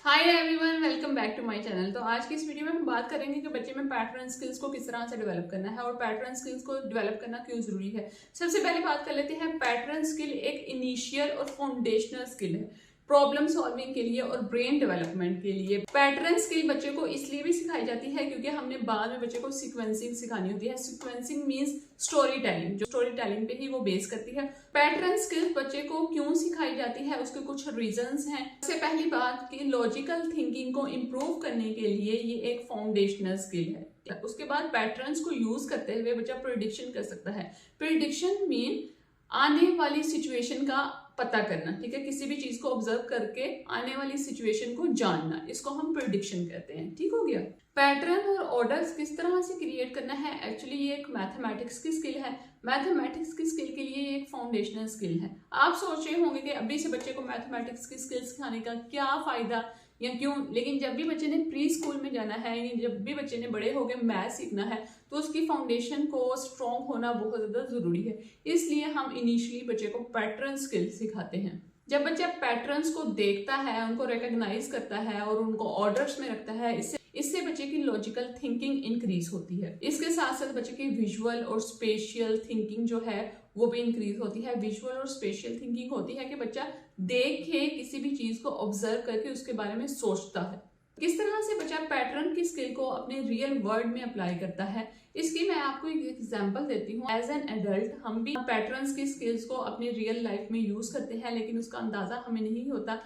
Hi everyone, welcome back to my channel. तो आज की इस वीडियो में हम बात करेंगे कि बच्चे में पैटर्न स्किल्स को किस तरह से डेवलप करना है और पैटर्न स्किल्स को डेवलप करना क्यों जरूरी है। सबसे पहले बात कर लेते हैं, पैटर्न स्किल एक इनिशियल और फाउंडेशनल स्किल है प्रॉब्लम सॉल्विंग के लिए और ब्रेन डेवलपमेंट के लिए। पैटर्न स्किल बच्चे को इसलिए भी सिखाई जाती है क्योंकि हमने बाद में बच्चे को सीक्वेंसिंग सिखानी होती है। सीक्वेंसिंग मींस स्टोरी टेलिंग, जो स्टोरी टेलिंग पे ही वो बेस करती है। पैटर्न स्किल बच्चे को क्यों सिखाई जाती है, उसके कुछ रीजंस हैं। सबसे पहली बात कि लॉजिकल थिंकिंग को इम्प्रूव करने के लिए ये एक फाउंडेशनल स्किल है। उसके बाद पैटर्न्स को यूज करते हुए बच्चा प्रिडिक्शन कर सकता है। प्रिडिक्शन मीन आने वाली सिचुएशन का पता करना, ठीक है, किसी भी चीज को ऑब्जर्व करके आने वाली सिचुएशन को जानना, इसको हम प्रिडिक्शन कहते हैं। ठीक हो गया। पैटर्न और ऑर्डर्स किस तरह से क्रिएट करना है, एक्चुअली ये एक मैथमेटिक्स की स्किल है। मैथमेटिक्स की स्किल के लिए ये एक फाउंडेशनल स्किल है। आप सोच रहे होंगे कि अभी से बच्चे को मैथमेटिक्स की स्किल सिखाने का क्या फायदा या क्यों, लेकिन जब भी बच्चे ने प्री स्कूल में जाना है, यानी जब भी बच्चे ने बड़े होकर मैथ सीखना है, तो उसकी फाउंडेशन को स्ट्रॉन्ग होना बहुत ज्यादा जरूरी है। इसलिए हम इनिशियली बच्चे को पैटर्न स्किल सिखाते हैं। जब बच्चा पैटर्न्स को देखता है, उनको रिकॉग्नाइज करता है और उनको ऑर्डर्स में रखता है, इससे बच्चे की लॉजिकल थिंकिंग इंक्रीज होती है। इसके साथ साथ बच्चे की विजुअल और स्पेशियल थिंकिंग जो है वो भी इंक्रीज होती है। विजुअल और स्पेशियल थिंकिंग होती है कि बच्चा देख के किसी भी चीज को ऑब्जर्व करके उसके बारे में सोचता है। किस तरह से बच्चा पैटर्न की स्किल को अपने रियल वर्ल्ड में अप्लाई करता है, इसकी मैं आपको एक एग्जांपल देती हूँ। एज एन एडल्ट हम भी पैटर्न्स की स्किल्स को अपनी रियल लाइफ में यूज करते हैं, लेकिन उसका अंदाजा हमें नहीं होता।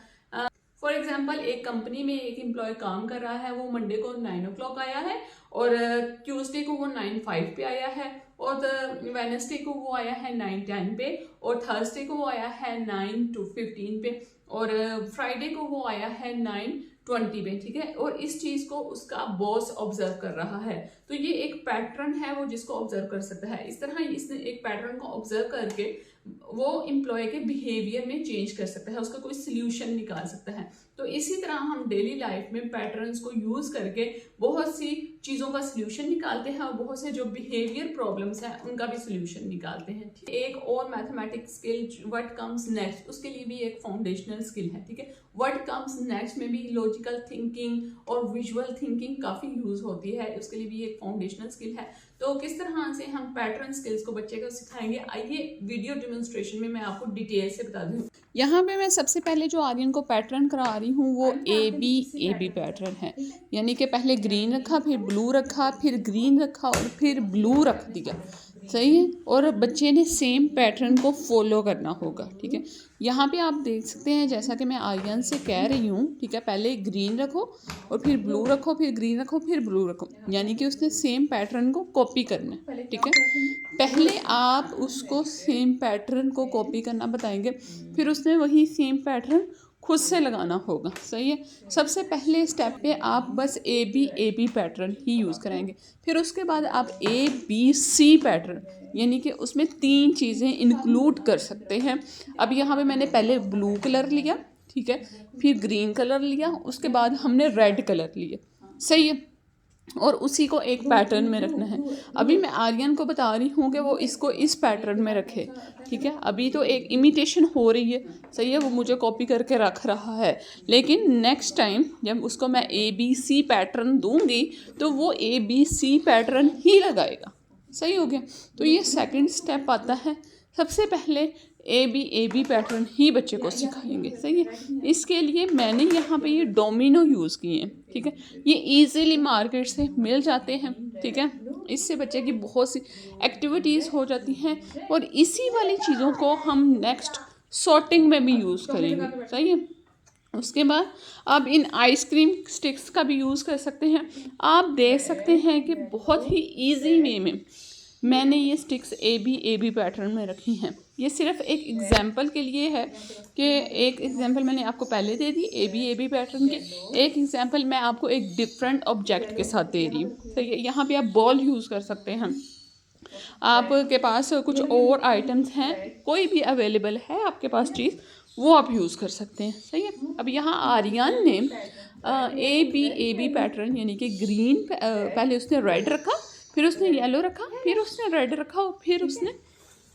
फॉर एग्जाम्पल, एक कंपनी में एक एम्प्लॉय काम कर रहा है, वो मंडे को 9 o'clock आया है और ट्यूसडे को वो 9:05 पे आया है और वेडनेसडे को वो आया है 9:10 पे और थर्सडे को वो आया है 9:15 पे और फ्राइडे को वो आया है 9:20 पे। ठीक है, और इस चीज को उसका बॉस ऑब्जर्व कर रहा है, तो ये एक पैटर्न है वो जिसको ऑब्जर्व कर सकता है। इस तरह इसने एक पैटर्न को ऑब्जर्व करके वो एम्प्लॉय के बिहेवियर में चेंज कर सकता है, उसका कोई सोल्यूशन निकाल सकता है। तो इसी तरह हम डेली लाइफ में पैटर्न्स को यूज करके बहुत सी चीजों का सोल्यूशन निकालते हैं और बहुत से जो बिहेवियर प्रॉब्लम्स हैं उनका भी सोल्यूशन निकालते हैं। एक और mathematics skill what comes next, उसके लिए भी एक फाउंडेशनल स्किल है। ठीक है, व्हाट कम्स नेक्स्ट में भी लॉजिकल थिंकिंग और विजुअल थिंकिंग काफी यूज होती है, उसके लिए भी एक फाउंडेशनल स्किल है। तो किस तरह से हम पैटर्न स्किल्स को बच्चे को सिखाएंगे, आइए वीडियो डेमोन्स्ट्रेशन में मैं आपको डिटेल से बता दूं। यहाँ पे मैं सबसे पहले जो आर्यन को पैटर्न करा रही हूँ वो ए बी पैटर्न है, यानी कि पहले ग्रीन रखा, फिर ब्लू रखा, फिर ग्रीन रखा और फिर ब्लू रख दिया। सही है, और बच्चे ने सेम पैटर्न को फॉलो करना होगा। ठीक है, यहाँ पे आप देख सकते हैं जैसा कि मैं आर्यन से कह रही हूँ। ठीक है, पहले ग्रीन रखो और फिर ब्लू रखो, फिर ग्रीन रखो, फिर ब्लू रखो, यानी कि उसने सेम पैटर्न को कॉपी करना है। ठीक है, पहले आप उसको सेम पैटर्न को कॉपी करना बताएंगे, फिर उसने वही सेम पैटर्न खुद से लगाना होगा। सही है, सबसे पहले स्टेप पे आप बस ए बी पैटर्न ही यूज़ कराएंगे, फिर उसके बाद आप ABC पैटर्न, यानी कि उसमें 3 चीज़ें इंक्लूड कर सकते हैं। अब यहाँ पे मैंने पहले ब्लू कलर लिया, ठीक है, फिर ग्रीन कलर लिया, उसके बाद हमने रेड कलर लिया। सही है, और उसी को एक पैटर्न में रखना है। अभी मैं आर्यन को बता रही हूँ कि वो इसको इस पैटर्न में रखे। ठीक है, अभी तो एक इमिटेशन हो रही है। सही है, वो मुझे कॉपी करके रख रहा है, लेकिन नेक्स्ट टाइम जब उसको मैं ABC पैटर्न दूंगी तो वो ABC पैटर्न ही लगाएगा। सही हो गया, तो ये सेकंड स्टेप आता है। सबसे पहले ए बी पैटर्न ही बच्चे को सिखाएंगे। सही है, इसके लिए मैंने यहाँ पे ये डोमिनो यूज़ किए हैं। ठीक है, ये इजीली मार्केट से मिल जाते हैं। ठीक है, इससे बच्चे की बहुत सी एक्टिविटीज़ हो जाती हैं और इसी वाली चीज़ों को हम नेक्स्ट सॉर्टिंग में भी यूज़ करेंगे। सही है, उसके बाद आप इन आइसक्रीम स्टिक्स का भी यूज़ कर सकते हैं। आप देख सकते हैं कि बहुत ही ईजी वे में मैंने ये स्टिक्स ए बी पैटर्न में रखी हैं। ये सिर्फ एक एग्जांपल के लिए है कि एक एग्जांपल मैंने आपको पहले दे दी ए बी पैटर्न की, एक एग्जांपल मैं आपको एक डिफरेंट ऑब्जेक्ट के साथ दे रही हूँ। तो यहाँ पे आप बॉल यूज़ कर सकते हैं, आपके पास कुछ और आइटम्स हैं, कोई भी अवेलेबल है आपके पास चीज़, वो आप यूज़ कर सकते हैं। सही है, अब यहाँ आर्यन ने ए बी पैटर्न यानी कि ग्रीन, पहले उसने रेड रखा, फिर उसने येलो रखा, फिर उसने रेड रखा और फिर उसने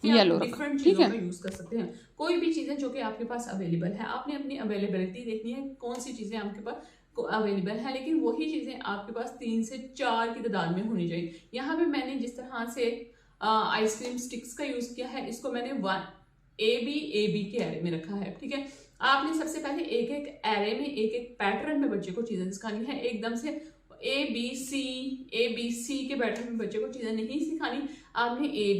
येलो डिफरेंट चीजों का यूज कर सकते हैं। कोई भी चीजें जो कि आपके पास अवेलेबल है, आपने अपनी अवेलेबिलिटी देखनी है, कौन सी चीजें आपके पास अवेलेबल है, लेकिन वही चीजें आपके पास 3 से 4 की तादाद में होनी चाहिए। यहाँ पे मैंने जिस तरह से आइसक्रीम स्टिक्स का यूज किया है, इसको मैंने ए बी के एरे में रखा है, ठीक है। आपने सबसे पहले एक एक एरे में एक एक पैटर्न में बच्चे को चीजें सिखानी है। एकदम से ए बी सी के पैटर्न में बच्चे को चीजें नहीं सिखानी, आपने ए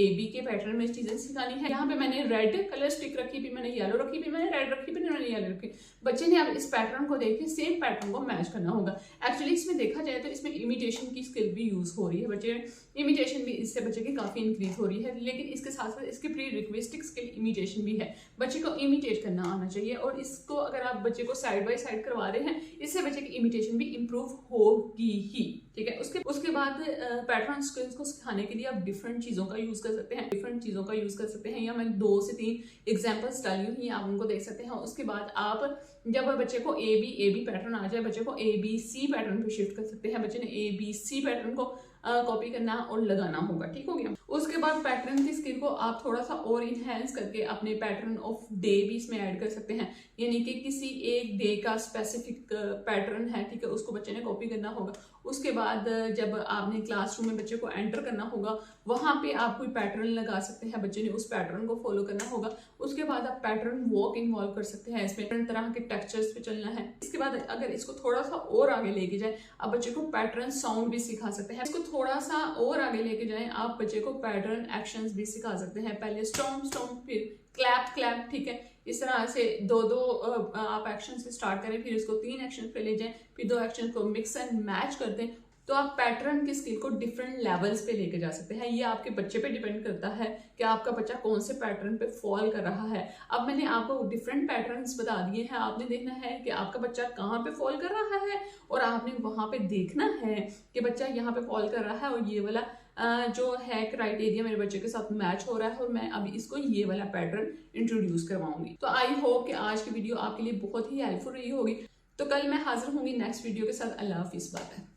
बी के पैटर्न में चीजें सिखानी है। यहाँ पे मैंने रेड कलर स्टिक रखी, फिर मैंने येलो रखी, फिर मैंने रेड रखी, फिर मैंने येलो रखी। बच्चे ने अब इस पैटर्न को देख के सेम पैटर्न को मैच करना होगा। एक्चुअली इसमें देखा जाए तो इसमें इमिटेशन की स्किल भी यूज हो रही है, बच्चे इमिटेशन भी इससे बच्चे की काफी इंक्रीज हो रही है, लेकिन इसके साथ साथ इसकी प्री रिक्वेस्टिक स्किल इमिटेशन भी है। बच्चे को इमिटेट करना आना चाहिए, और इसको अगर आप बच्चे को साइड बाय साइड करवा रहे हैं, इससे बच्चे की इमिटेशन भी इंप्रूव होगी ही, ठीक है। उसके बाद पैटर्न स्किल्स को सिखाने के लिए आप डिफरेंट चीजों का यूज कर सकते हैं, या मैं 2 से 3 एग्जांपल्स डाली हुई, आप उनको देख सकते हैं। उसके बाद आप जब बच्चे को ए बी पैटर्न आ जाए, बच्चे को ए बी सी पैटर्न पे शिफ्ट कर सकते हैं। बच्चे ने ए बी सी पैटर्न को कॉपी करना और लगाना होगा, ठीक हो गया। उसके बाद पैटर्न की स्किल को आप थोड़ा सा और इनहेंस करके अपने पैटर्न ऑफ डे भी इसमें ऐड कर सकते हैं, यानी कि किसी एक डे का स्पेसिफिक पैटर्न है, ठीक है, उसको बच्चे ने कॉपी करना होगा। उसके बाद जब आपने क्लासरूम में बच्चे को एंटर करना होगा, वहां पे आप कोई पैटर्न लगा सकते हैं, बच्चे ने उस पैटर्न को फॉलो करना होगा। उसके बाद आप पैटर्न वॉक इन्वॉल्व कर सकते हैं, इसमें डिफरेंट तरह के टेक्सचर्स पे चलना है। इसके बाद अगर इसको थोड़ा सा और आगे लेके जाए, आप बच्चे को पैटर्न साउंड भी सिखा सकते हैं। इसको थोड़ा सा और आगे लेके जाएं, आप बच्चे को पैटर्न एक्शंस भी सिखा सकते हैं। पहले स्टॉम्प, फिर क्लैप, ठीक है। इस तरह से दो आप एक्शन से स्टार्ट करें, फिर इसको 3 एक्शन पे ले जाएं, फिर 2 एक्शन को मिक्स एंड मैच कर दें, तो आप पैटर्न की स्किल को डिफरेंट लेवल्स पे लेके जा सकते हैं। ये आपके बच्चे पे डिपेंड करता है कि आपका बच्चा कौन से पैटर्न पे फॉल कर रहा है। अब मैंने आपको डिफरेंट पैटर्न्स बता दिए हैं, आपने देखना है कि आपका बच्चा कहाँ पे फॉल कर रहा है, और आपने वहां पे देखना है कि बच्चा यहाँ पे फॉल कर रहा है और ये वाला जो है क्राइटेरिया मेरे बच्चे के साथ मैच हो रहा है, और मैं अभी इसको ये वाला पैटर्न इंट्रोड्यूस करवाऊंगी। तो आई होप कि आज की वीडियो आपके लिए बहुत ही हेल्पफुल रही होगी। तो कल मैं हाजिर होंगी नेक्स्ट वीडियो के साथ। अल्लाह हाफिज, बाय।